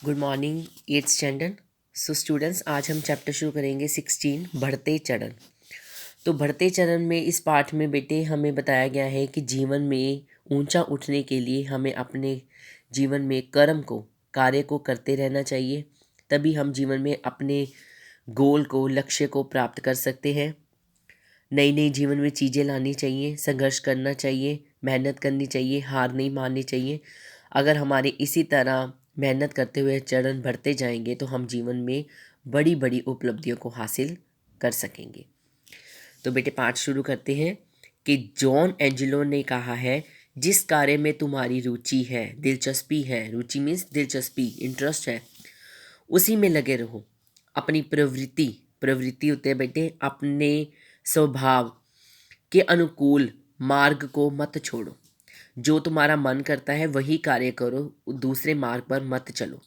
Good morning eighth standard. So students, आज हम chapter शुरू करेंगे 16 बढ़ते चरण। तो बढ़ते चरण में इस पाठ में बेटे हमें बताया गया है कि जीवन में ऊंचा उठने के लिए हमें अपने जीवन में कार्य को करते रहना चाहिए। तभी हम जीवन में अपने गोल को, लक्ष्य को प्राप्त कर सकते हैं। नई नई जीवन में चीज़ें लानी चाहिए, संघर्ष करना चाहिए, मेहनत करनी चाहिए, हार नहीं माननी चाहिए। अगर हमारे इसी तरह मेहनत करते हुए चरण बढ़ते जाएंगे तो हम जीवन में बड़ी बड़ी उपलब्धियों को हासिल कर सकेंगे। तो बेटे पाठ शुरू करते हैं कि जॉन एंजेलो ने कहा है, जिस कार्य में तुम्हारी रुचि है, दिलचस्पी है, रुचि मीन्स दिलचस्पी, इंटरेस्ट है, उसी में लगे रहो। अपनी प्रवृत्ति होते हैं बेटे, अपने स्वभाव के अनुकूल मार्ग को मत छोड़ो। जो तुम्हारा मन करता है वही कार्य करो, दूसरे मार्ग पर मत चलो।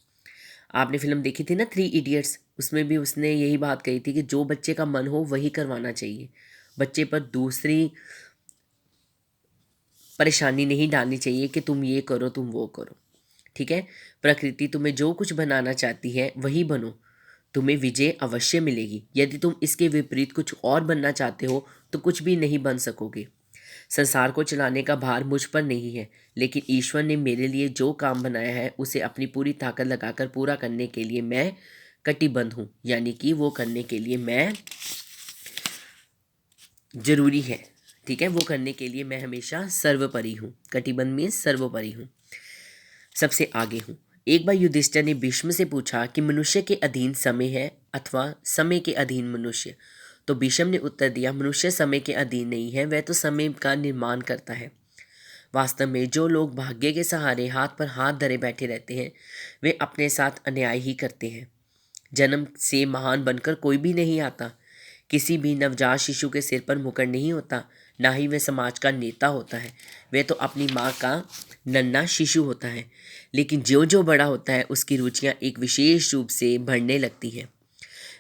आपने फिल्म देखी थी ना 3 इडियट्स, उसमें भी उसने यही बात कही थी कि जो बच्चे का मन हो वही करवाना चाहिए। बच्चे पर दूसरी परेशानी नहीं डालनी चाहिए कि तुम ये करो, तुम वो करो। ठीक है, प्रकृति तुम्हें जो कुछ बनाना चाहती है वही बनो, तुम्हें विजय अवश्य मिलेगी। यदि तुम इसके विपरीत कुछ और बनना चाहते हो तो कुछ भी नहीं बन सकोगे। संसार को चलाने का भार मुझ पर नहीं है, लेकिन ईश्वर ने मेरे लिए जो काम बनाया है उसे अपनी पूरी ताकत लगाकर पूरा करने के लिए मैं कटिबद्ध हूँ। यानी कि वो करने के लिए मैं जरूरी है। ठीक है, वो करने के लिए मैं हमेशा सर्वोपरि हूँ। कटिबद्ध मीन्स सर्वोपरि हूँ, सबसे आगे हूँ। एक बार युधिष्ठिर ने भीष्म से पूछा कि मनुष्य के अधीन समय है अथवा समय के अधीन मनुष्य। तो भीष्म ने उत्तर दिया, मनुष्य समय के अधीन नहीं है, वह तो समय का निर्माण करता है। वास्तव में जो लोग भाग्य के सहारे हाथ पर हाथ धरे बैठे रहते हैं वे अपने साथ अन्याय ही करते हैं। जन्म से महान बनकर कोई भी नहीं आता। किसी भी नवजात शिशु के सिर पर मुकुट नहीं होता, ना ही वह समाज का नेता होता है। वह तो अपनी माँ का नन्हा शिशु होता है। लेकिन जो जो बड़ा होता है उसकी रुचियाँ एक विशेष रूप से बढ़ने लगती हैं।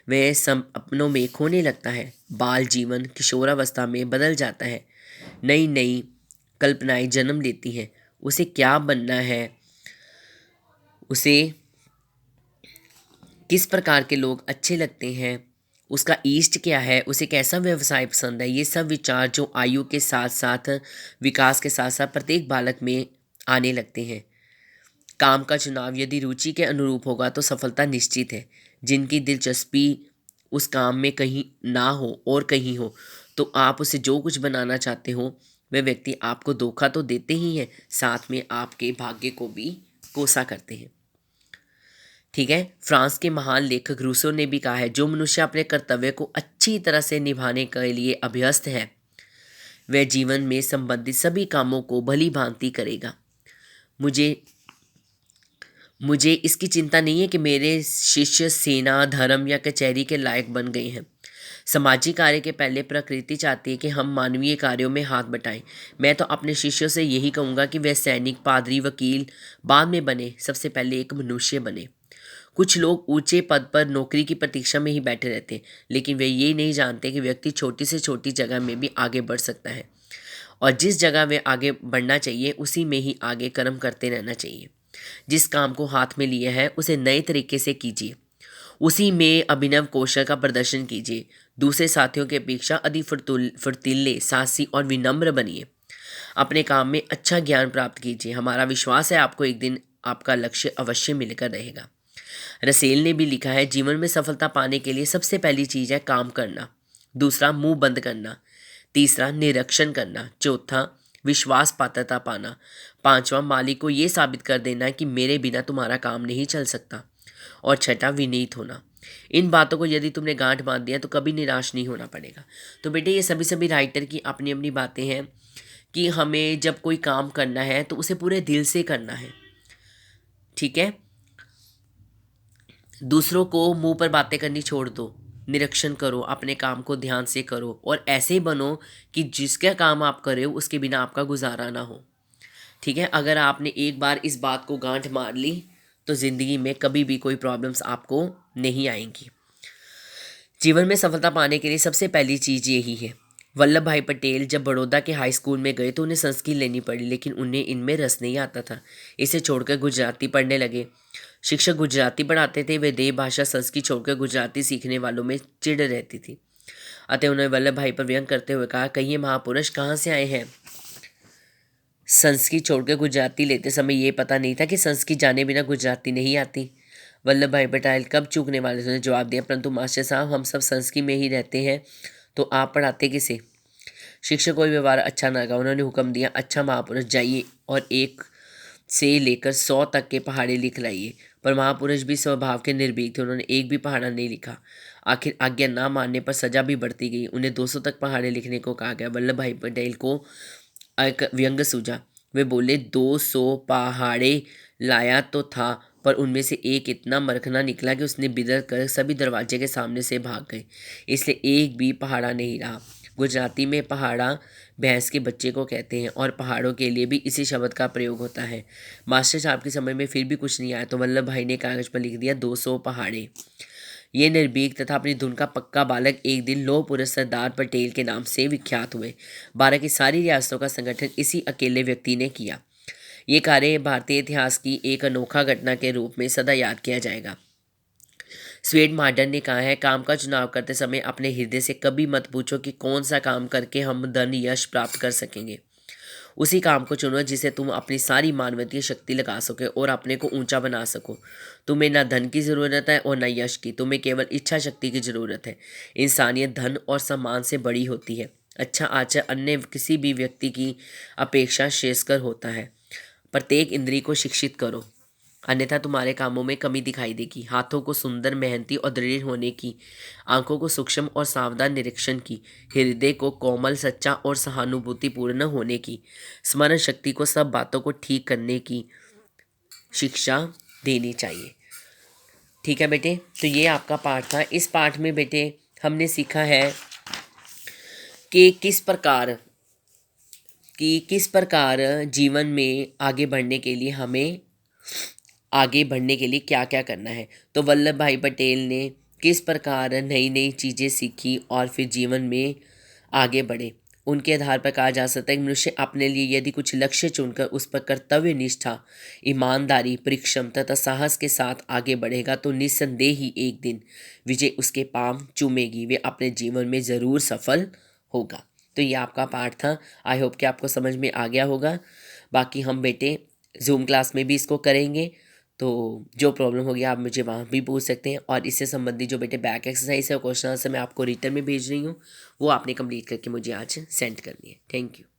वह सब अपनों में खोने लगता है। बाल जीवन किशोरावस्था में बदल जाता है। नई नई कल्पनाएं जन्म लेती हैं। उसे क्या बनना है, उसे किस प्रकार के लोग अच्छे लगते हैं, उसका इष्ट क्या है, उसे कैसा व्यवसाय पसंद है, ये सब विचार जो आयु के साथ साथ, विकास के साथ साथ प्रत्येक बालक में आने लगते हैं। काम का चुनाव यदि रुचि के अनुरूप होगा तो सफलता निश्चित है। जिनकी दिलचस्पी उस काम में कहीं ना हो और कहीं हो, तो आप उसे जो कुछ बनाना चाहते हो वह व्यक्ति आपको धोखा तो देते ही हैं, साथ में आपके भाग्य को भी कोसा करते हैं। ठीक है, फ्रांस के महान लेखक रूसो ने भी कहा है, जो मनुष्य अपने कर्तव्य को अच्छी तरह से निभाने के लिए अभ्यस्त है वह जीवन में संबंधित सभी कामों को भली भांति करेगा। मुझे मुझे इसकी चिंता नहीं है कि मेरे शिष्य सेना, धर्म या कचहरी के लायक बन गए हैं। सामाजिक कार्य के पहले प्रकृति चाहती है कि हम मानवीय कार्यों में हाथ बटाएं। मैं तो अपने शिष्यों से यही कहूँगा कि वे सैनिक, पादरी, वकील बाद में बने, सबसे पहले एक मनुष्य बने। कुछ लोग ऊंचे पद पर नौकरी की प्रतीक्षा में ही बैठे रहते हैं, लेकिन वे ये नहीं जानते कि व्यक्ति छोटी से छोटी जगह में भी आगे बढ़ सकता है, और जिस जगह वे आगे बढ़ना चाहिए उसी में ही आगे कर्म करते रहना चाहिए। जिस काम को हाथ में लिया है उसे नए तरीके से कीजिए, उसी में अभिनव कौशल का प्रदर्शन कीजिए। दूसरे साथियों की अपेक्षा अधिक फुर्तीले, साहसी और विनम्र बनिए। अपने काम में अच्छा ज्ञान प्राप्त कीजिए। हमारा विश्वास है आपको एक दिन आपका लक्ष्य अवश्य मिलकर रहेगा। रसेल ने भी लिखा है, जीवन में सफलता पाने के लिए सबसे पहली चीज़ है काम करना, दूसरा मुंह बंद करना, तीसरा निरीक्षण करना, चौथा विश्वास पात्रता पाना, पांचवा मालिक को ये साबित कर देना कि मेरे बिना तुम्हारा काम नहीं चल सकता, और छठा विनीत होना। इन बातों को यदि तुमने गांठ बांध दिया तो कभी निराश नहीं होना पड़ेगा। तो बेटे ये सभी सभी राइटर की अपनी अपनी बातें हैं कि हमें जब कोई काम करना है तो उसे पूरे दिल से करना है। ठीक है, दूसरों को मुंह पर बातें करनी छोड़ दो, निरीक्षण करो, अपने काम को ध्यान से करो, और ऐसे बनो कि जिसका काम आप कर रहे हो उसके बिना आपका गुजारा ना हो। ठीक है, अगर आपने एक बार इस बात को गांठ मार ली तो ज़िंदगी में कभी भी कोई प्रॉब्लम्स आपको नहीं आएंगी। जीवन में सफलता पाने के लिए सबसे पहली चीज़ यही है। वल्लभ भाई पटेल जब बड़ौदा के हाई स्कूल में गए तो उन्हें संस्कृत लेनी पड़ी, लेकिन उन्हें इनमें रस नहीं आता था। इसे छोड़कर गुजराती पढ़ने लगे। शिक्षक गुजराती पढ़ाते थे। वे देव भाषा संस्कृत छोड़कर गुजराती सीखने वालों में चिढ़ रहती थी। अतः उन्होंने वल्लभ भाई पर व्यंग करते हुए कहा, कहिए महापुरुष कहाँ से आए हैं? संस्कृत छोड़कर गुजराती लेते समय ये पता नहीं था कि संस्कृत जाने बिना गुजराती नहीं आती। वल्लभ भाई पटेल कब चूकने वाले थे? जवाब दिया, परंतु मास्टर साहब हम सब संस्कृत में ही रहते हैं, तो आप पढ़ाते किसे? शिक्षक को व्यवहार अच्छा न लगा। उन्होंने हुक्म दिया, अच्छा महापुरुष जाइए और 1 से लेकर 100 तक के पहाड़े लिख लाइए। पर महापुरुष भी स्वभाव के निर्भीक थे। उन्होंने एक भी पहाड़ा नहीं लिखा। आखिर आज्ञा ना मानने पर सजा भी बढ़ती गई। उन्हें 200 तक पहाड़े लिखने को कहा गया। वल्लभ भाई पटेल को एक व्यंग सूझा। वे बोले, 200 पहाड़े लाया तो था, पर उनमें से एक इतना मरखना निकला कि उसने बिदर कर सभी दरवाजे के सामने से भाग गए, इसलिए एक भी पहाड़ा नहीं रहा। गुजराती में पहाड़ा भैंस के बच्चे को कहते हैं और पहाड़ों के लिए भी इसी शब्द का प्रयोग होता है। मास्टर साहब की समझ में फिर भी कुछ नहीं आया तो वल्लभ भाई ने कागज पर लिख दिया, 200 पहाड़े। ये निर्भीक तथा अपनी धुन का पक्का बालक एक दिन लौह पुरुष सरदार पटेल के नाम से विख्यात हुए। 12 की सारी रियासतों का संगठन इसी अकेले व्यक्ति ने किया। ये कार्य भारतीय इतिहास की एक अनोखा घटना के रूप में सदा याद किया जाएगा। स्वेड मार्डन ने कहा है, काम का चुनाव करते समय अपने हृदय से कभी मत पूछो कि कौन सा काम करके हम धन यश प्राप्त कर सकेंगे। उसी काम को चुनो जिसे तुम अपनी सारी मानवीय शक्ति लगा सको और अपने को ऊंचा बना सको। तुम्हें ना धन की ज़रूरत है और ना यश की, तुम्हें केवल इच्छा शक्ति की ज़रूरत है। इंसानियत धन और सम्मान से बड़ी होती है। अच्छा आचरण अन्य किसी भी व्यक्ति की अपेक्षा श्रेयस्कर होता है। प्रत्येक इंद्रिय को शिक्षित करो, अन्यथा तुम्हारे कामों में कमी दिखाई देगी। हाथों को सुंदर, मेहनती और दृढ़ होने की, आंखों को सूक्ष्म और सावधान निरीक्षण की, हृदय को कोमल, सच्चा और सहानुभूतिपूर्ण होने की, स्मरण शक्ति को सब बातों को ठीक करने की शिक्षा देनी चाहिए। ठीक है बेटे, तो ये आपका पाठ था। इस पाठ में बेटे हमने सीखा है कि किस प्रकार जीवन में आगे बढ़ने के लिए क्या क्या करना है। तो वल्लभ भाई पटेल ने किस प्रकार नई नई चीज़ें सीखी और फिर जीवन में आगे बढ़े, उनके आधार पर कहा जा सकता है कि मनुष्य अपने लिए यदि कुछ लक्ष्य चुनकर उस पर कर्तव्य निष्ठा, ईमानदारी, परिश्रम तथा साहस के साथ आगे बढ़ेगा तो निस्संदेह ही एक दिन विजय उसके पांव चूमेगी। वे अपने जीवन में ज़रूर सफल होगा। तो ये आपका पाठ था। आई होप कि आपको समझ में आ गया होगा। बाकी हम बेटे जूम क्लास में भी इसको करेंगे, तो जो प्रॉब्लम होगी आप मुझे वहाँ भी पूछ सकते हैं। और इससे संबंधित जो बेटे बैक एक्सरसाइज है, क्वेश्चन आंसर मैं आपको रिटर्न में भेज रही हूँ, वो आपने कंप्लीट करके मुझे आज सेंड करनी है। Thank you.